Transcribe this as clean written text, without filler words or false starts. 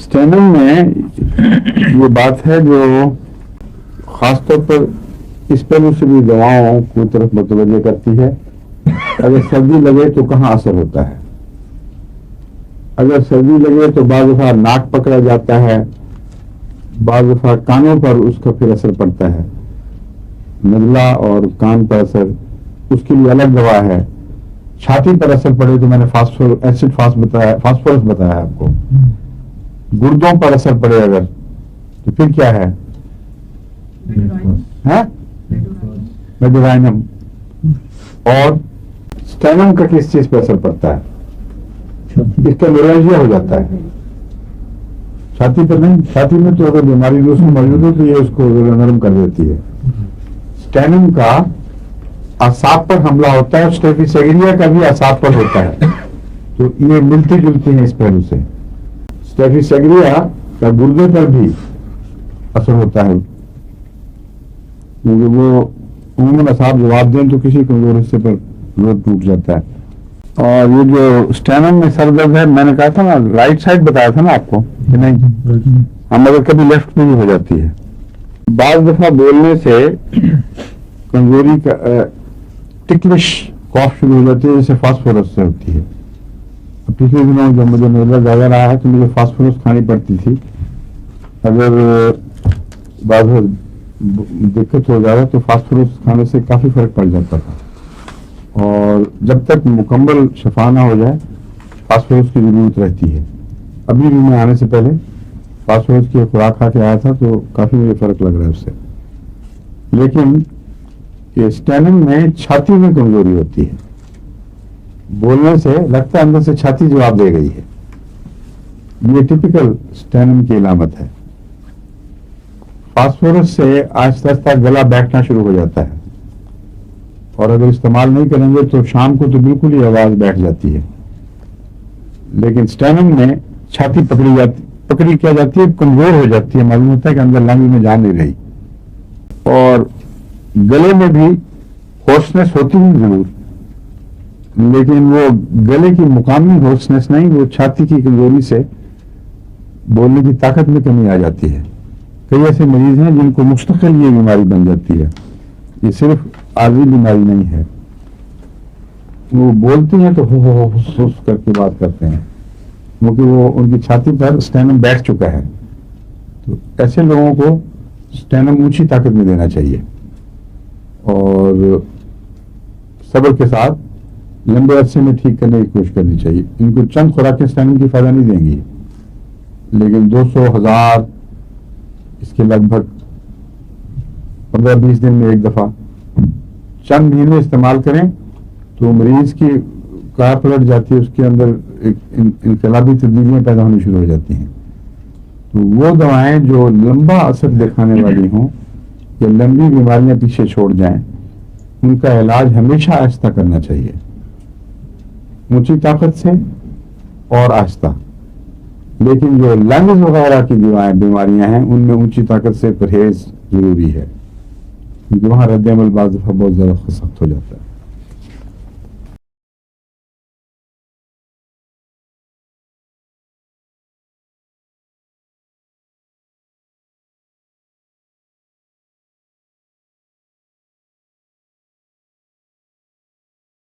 Stannum में ये बात है जो खासतौर पर इस पहलू से भी दवाओं की तरफ मुतवज्जह करती है। अगर सर्दी लगे तो कहाँ असर होता है? अगर सर्दी लगे तो बाज़ दफ़ा नाक पकड़ा जाता है, बाज़ दफ़ा कानों पर उसका फिर असर पड़ता है, नज़ला और कान पर असर, उसके लिए अलग दवा है। छाती पर असर पड़े तो मैंने फास्फोरस बताया आपको। गुर्दों पर असर पड़े अगर तो फिर क्या है? मेडोराइनम। और स्टेनम का किस चीज पर असर पड़ता है? इसका न्यूरोलजिया हो जाता है, छाती पर नहीं। छाती में तो अगर बीमारी उसमें मौजूद हो तो ये उसको नरम कर देती है। स्टेनम का असाब पर हमला होता है, स्टेफिसेग्रिया का भी असाब पर होता है, तो ये मिलती जुलती है इस पहलू से। स्टेफिसेग्रिया का गुर्दे पर भी असर होता है, क्योंकि वो उम्र असाब जवाब दें तो किसी कमजोर हिस्से पर जोर टूट जाता है। और ये जो स्टेनम में सर दर्द है, मैंने कहा था ना, राइट साइड बताया था ना आपको कि नहीं, हम अगर कभी लेफ्ट में भी हो जाती है। बाज़ दफा बोलने से कमजोरी का टिकलिश कॉफ शुरू हो जाती है, जैसे फास्फोरस से होती है। पिछले दिनों जब मुझे नजर ज्यादा रहा है तो मुझे फास्फोरस खानी पड़ती थी। अगर बाद में दिक्कत हो जाए तो फास्फोरस खाने से काफी फर्क पड़ जाता था, और जब तक मुकम्मल शफा ना हो जाए फास्फोरस की जरूरत रहती है। अभी भी मैं आने से पहले फास्फोरस की खुराक खा के आया था तो काफी मुझे फर्क लग रहा है उससे। लेकिन ये स्टेनम में छाती में कमजोरी होती है, बोलने से लगता है अंदर से छाती जवाब दे गई है। ये टिपिकल स्टेनम की अलामत है। फास्फोरस से आहिस्ता आहिस्ता गला बैठना शुरू हो जाता है, और अगर इस्तेमाल नहीं करेंगे तो शाम को तो बिल्कुल ही आवाज बैठ जाती है। लेकिन स्टेनम में छाती पकड़ी क्या जाती है, कमजोर हो जाती है, मालूम होता है कि अंदर लंग में जान नहीं रही। और गले में भी होर्सनेस होती है जरूर, लेकिन वो गले की मुकामी होर्सनेस नहीं, वो छाती की कमजोरी से बोलने की ताकत में कमी आ जाती है। कई ऐसे मरीज हैं जिनको मुस्तकिल ये बीमारी बन जाती है। ये सिर्फ आर्जी बीमारी नहीं है, वो बोलती हैं तो हो करके बात करते हैं, क्योंकि वो उनकी छाती पर स्टेनम बैठ चुका है। तो ऐसे लोगों को स्टेनम ऊंची ताकत में देना चाहिए, और सब्र के साथ लंबे अरसे में ठीक करने की कोशिश करनी चाहिए। इनको चंद खुराकें स्टेनम की फायदा नहीं देंगी, लेकिन 200,000 इसके लगभग 15-20 दिन में एक दफा चंद महीने इस्तेमाल करें तो मरीज की कार पलट जाती है, उसके अंदर एक इनकलाबी तब्दीलियां पैदा होनी शुरू हो जाती हैं। तो वो दवाएं जो लंबा असर दिखाने वाली हों या लंबी बीमारियां पीछे छोड़ जाएं, उनका इलाज हमेशा आहिस्ता करना चाहिए, ऊंची ताकत से और आहिस्ता। लेकिन जो लंग्स वगैरह की बीमारियां हैं उनमें ऊंची ताकत से परहेज जरूरी है, क्योंकि वहां रद्द अमल बाज़ दफा बहुत ज्यादा सख्त हो जाता है।